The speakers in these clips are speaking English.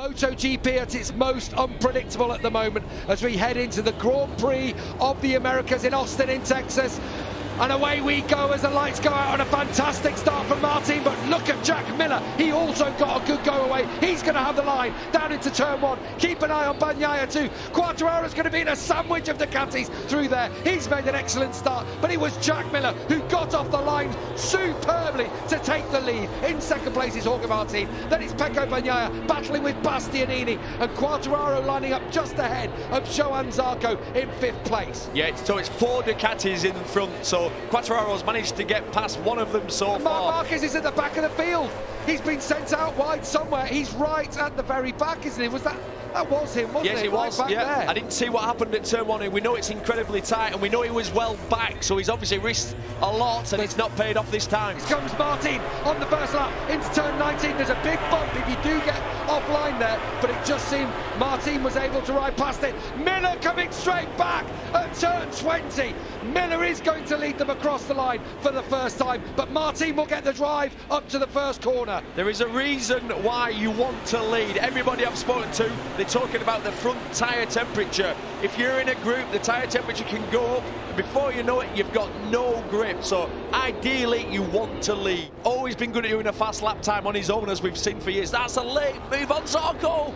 MotoGP at its most unpredictable at the moment as we head into the Grand Prix of the Americas in Austin in Texas. And away we go as the lights go out on a fantastic start from Martin, but look at Jack Miller. He also got a good go away. He's going to have the line down into turn one. Keep an eye on Bagnaia too. Quartararo's going to be in a sandwich of Ducatis through there. He's made an excellent start, but it was Jack Miller who got off the line superbly to take the lead. In second place is Jorge Martin. Then it's Pecco Bagnaia battling with Bastianini, and Quartararo lining up just ahead of Johann Zarco in fifth place. Yeah, so it's 4 Ducatis in front, so Quartararo's managed to get past one of them so and far. Marc Marquez is at the back of the field. He's been sent out wide somewhere. He's right at the very back, isn't he? Was that was him, wasn't it? Yes, it was. Right back there. I didn't see what happened at turn one. We know it's incredibly tight, and we know he was well back, so he's obviously risked a lot, and it's not paid off this time. Here comes Martin on the first lap into turn 19. There's a big bump if you do get offline there, but it just seemed Martin was able to ride past it. Miller coming straight back at turn 20. Miller is going to lead them across the line for the first time, but Martin will get the drive up to the first corner. There is a reason why you want to lead. Everybody I've spoken to, they're talking about the front tyre temperature. If you're in a group, the tyre temperature can go up, and before you know it, you've got no grip. So ideally, you want to lead. Always been good at doing a fast lap time on his own, as we've seen for years. That's a late move on Zarco.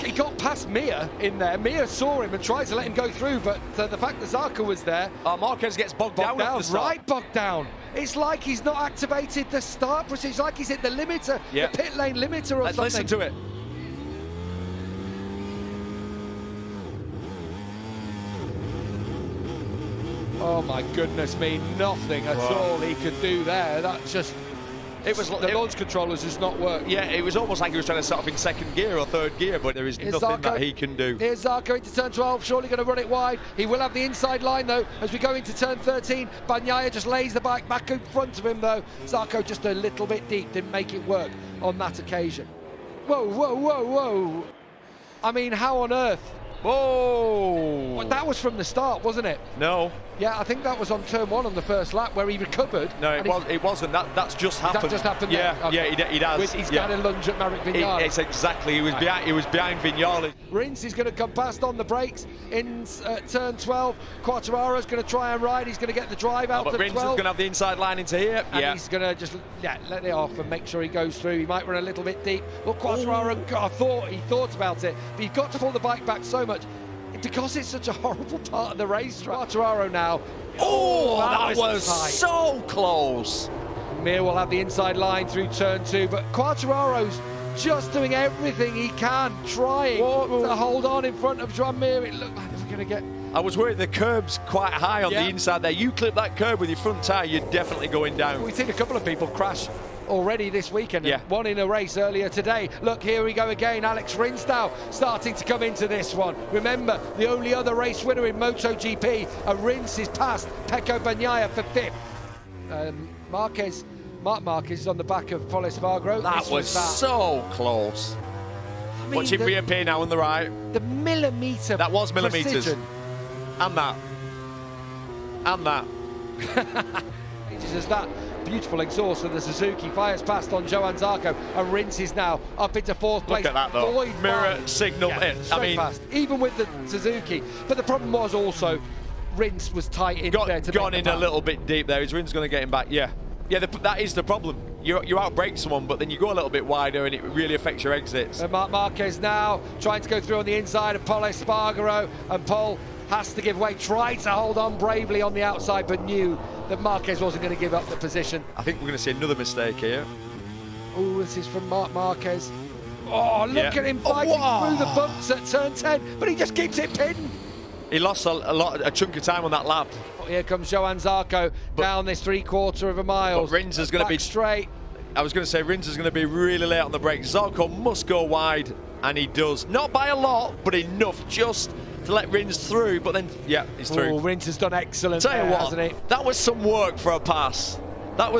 He got past Mir in there. Mir saw him and tried to let him go through, but the fact that Zarco was there. Marquez gets bogged down at the start. Right bogged down. It's like he's not activated the start procedure. It's like he's hit the limiter, the pit lane limiter or Let's something. listen to it. Oh my goodness me, nothing at all he could do there. That just, the launch controllers just not worked. Yeah, it was almost like he was trying to set off in second gear or third gear, but there is nothing that he can do. Here's Zarco into turn 12, surely going to run it wide. He will have the inside line though as we go into turn 13. Bagnaia just lays the bike back in front of him though. Zarco just a little bit deep, didn't make it work on that occasion. Whoa, whoa, whoa, whoa. I mean, how on earth? Whoa! Well, that was from the start, wasn't it? No. Yeah, I think that was on turn 1 on the first lap where he recovered. No, it wasn't. That's just happened. That just happened. Yeah, okay. Yeah, he does. He's got a lunge at Marc Vignales. It's exactly. He was behind Vignales. Rins is going to come past on the brakes in turn 12. Quartararo's going to try and ride. He's going to get the drive out but to Rins 12. is going to have the inside line into here. And he's going to just let it off and make sure he goes through. He might run a little bit deep. Look, Quartararo, he thought about it, but you've got to pull the bike back so much because it's such a horrible part of the race. Quartararo now. Oh, that was so close. Mir will have the inside line through turn 2, but Quartararo's just doing everything he can, trying to hold on in front of Joan Mir. It looked like they were going to get... I was worried the curb's quite high on the inside there. You clip that curb with your front tyre, you're definitely going down. We've seen a couple of people crash already this weekend, one in a race earlier today. Look, here we go again. Alex Rins now starting to come into this one. Remember, the only other race winner in MotoGP, and Rins is past Pecco Bagnaia for 5th. Marc Marquez is on the back of Pol Espargaro. That was so close. I mean, watch him reappear now on the right. The millimetre. That was millimetres. Precision. And that. And that. As that beautiful exhaust of the Suzuki fires past on Johann Zarco, and Rins is now up into 4th place. Look at that though. Mirror signal. I mean, past, even with the Suzuki. But the problem was also Rins was tight in there to gone in a little bit deep there. Is Rins going to get him back? Yeah, that is the problem. You outbrake someone, but then you go a little bit wider and it really affects your exits. And Marc Marquez now trying to go through on the inside of Pol Espargaro, and Pol has to give way, tried to hold on bravely on the outside, but knew that Marquez wasn't going to give up the position. I think we're going to see another mistake here. Oh, this is from Marc Marquez. Oh, look at him fighting through the bumps at turn 10, but he just keeps it pinned. He lost a chunk of time on that lap. Oh, here comes Johann Zarco down this 3/4 of a mile. But Rins is going to be straight. I was going to say Rins is going to be really late on the brakes. Zarco must go wide, and he does. Not by a lot, but enough just to let Rins through, but then, he's through. Oh, Rins has done excellent Tell you what, hasn't he? That was some work for a pass. That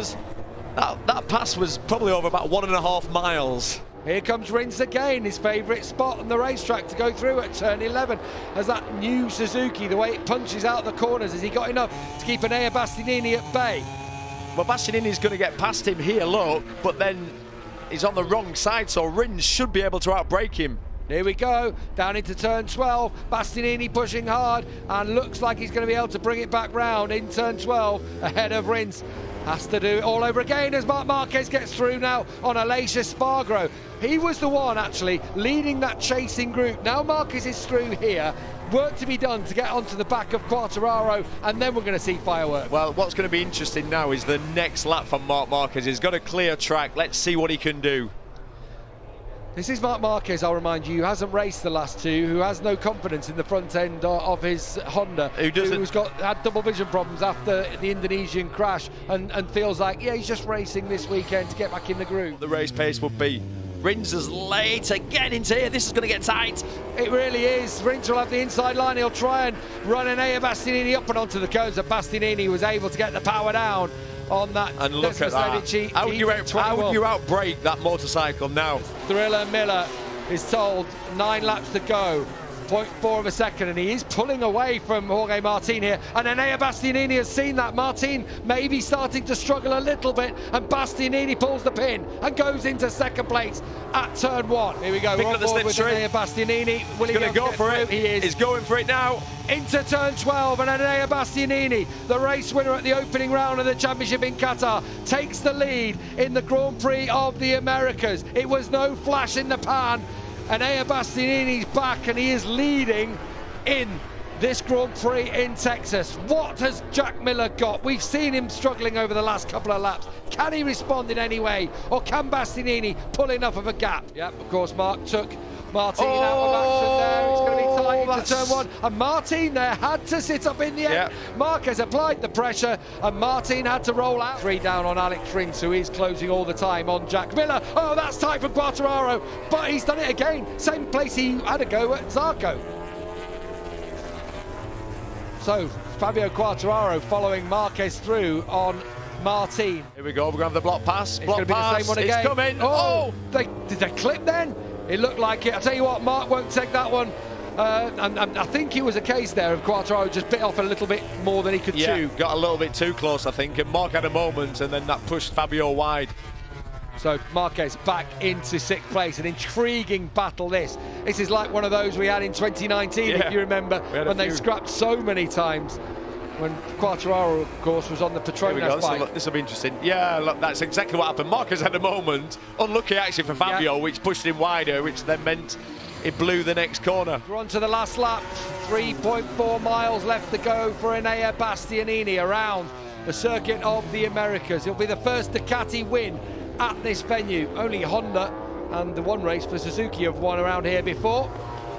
pass was probably over about 1.5 miles. Here comes Rins again, his favourite spot on the racetrack to go through at turn 11. As that new Suzuki, the way it punches out the corners, has he got enough to keep Enea Bastianini at bay? Well, Bastianini's going to get past him here, look, but then He's on the wrong side, so Rins should be able to outbrake him. Here we go, down into turn 12, Bastianini pushing hard and looks like he's going to be able to bring it back round in turn 12 ahead of Rins. Has to do it all over again as Marc Marquez gets through now on Aleix Spargro. He was the one actually leading that chasing group. Now Marquez is through here. Work to be done to get onto the back of Quartararo, and then we're going to see fireworks. Well, what's going to be interesting now is the next lap for Marc Marquez. He's got a clear track. Let's see what he can do. This is Marc Marquez, I'll remind you, who hasn't raced the last two, who has no confidence in the front end of his Honda, who's had double vision problems after the Indonesian crash and feels like, yeah, he's just racing this weekend to get back in the groove. The race pace would be. Rins is late again into here. This is going to get tight. It really is. Rins will have the inside line. He'll try and run Enea Bastianini up and onto the cones. And Bastianini was able to get the power down on that. And look at that. How would you outbrake that motorcycle now? Thriller Miller is told 9 laps to go. 0.4 of a second, and he is pulling away from Jorge Martin here, and Enea Bastianini has seen that. Martin maybe starting to struggle a little bit, and Bastianini pulls the pin and goes into second place at turn 1. Here we go, we're on board with Enea Bastianini. He's going to go for it. He is. He's going for it now. Into turn 12, and Enea Bastianini, the race winner at the opening round of the championship in Qatar, takes the lead in the Grand Prix of the Americas. It was no flash in the pan. Enea Bastianini's back, and he is leading in this Grand Prix in Texas. What has Jack Miller got? We've seen him struggling over the last couple of laps. Can he respond in any way, or can Bastianini pull enough of a gap? Yep, of course, Marc took Martin out of action there. It's going to be tight into turn 1, and Martin there had to sit up in the end. Yep. Marquez applied the pressure, and Martin had to roll out. 3 down on Alex Rins, who is closing all the time on Jack Miller. Oh, that's tight for Quartararo, but he's done it again. Same place he had a go at Zarco. So Fabio Quartararo following Marquez through on Martin. Here we go, we're going to have the block pass. It's going to be the same one again. It's coming. Oh, did they clip then? It looked like it. I'll tell you what, Marc won't take that one. And I think it was a case there of Quartararo just bit off a little bit more than he could chew. Got a little bit too close, I think, and Marc had a moment, and then that pushed Fabio wide. So Marquez back into 6th place. An intriguing battle this. This is like one of those we had in 2019, if you remember, when they scrapped so many times. When Quartararo, of course, was on the Petronas bike. This will be interesting. Yeah, look, that's exactly what happened. Marquez had a moment. Unlucky, actually, for Fabio, which pushed him wider, which then meant it blew the next corner. We're on to the last lap. 3.4 miles left to go for Enea Bastianini around the circuit of the Americas. It'll be the first Ducati win at this venue. Only Honda and the one race for Suzuki have won around here before.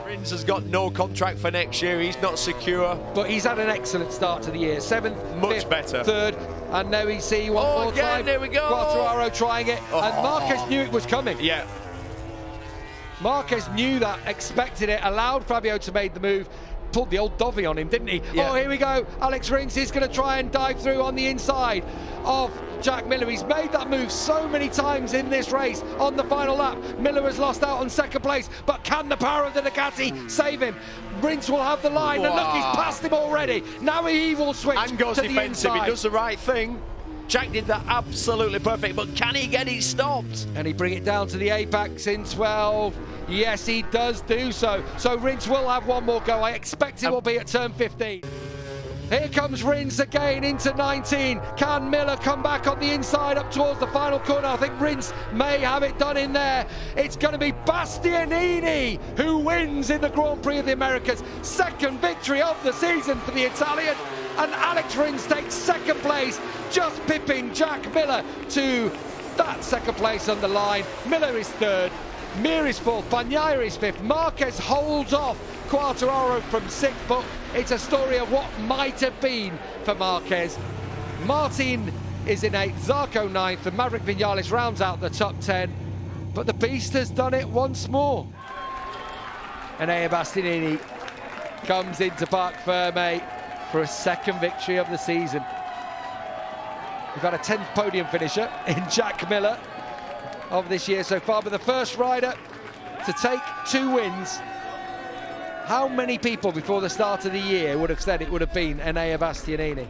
Rins has got no contract for next year. He's not secure. But he's had an excellent start to the year. 7th, much 5th, better. 3rd, and now we see one more time. There we go. Quartararo trying it, and Marquez knew it was coming. Yeah. Marquez knew that, expected it, allowed Fabio to make the move. Pulled the old Dovey on him, didn't he? Yeah. Oh, here we go. Alex Rins is going to try and dive through on the inside of Jack Miller. He's made that move so many times in this race. On the final lap, Miller has lost out on 2nd place, but can the power of the Ducati save him? Rins will have the line, and look, he's passed him already. Now he will switch and goes to defensive. the inside. He does the right thing. Jack did that absolutely perfect, but can he get it stopped? And he bring it down to the apex in 12. Yes, he does do so. So Rins will have one more go. I expect it will be at turn 15. Here comes Rins again into 19. Can Miller come back on the inside up towards the final corner? I think Rins may have it done in there. It's going to be Bastianini who wins in the Grand Prix of the Americas. 2nd victory of the season for the Italian. And Alex Rins takes 2nd place, just pipping Jack Miller to that 2nd place on the line. Miller is 3rd. Mir is 4th, Bagnaia is 5th, Marquez holds off Quartararo from 6th, but it's a story of what might have been for Marquez. Martin is in 8th, Zarco 9th, and Maverick Vinales rounds out the top 10, but the Beast has done it once more. Enea Bastianini comes into Parc Ferme for a 2nd victory of the season. We've had a 10th podium finisher in Jack Miller of this year so far, but the first rider to take 2 wins. How many people before the start of the year would have said it would have been Enea Bastianini?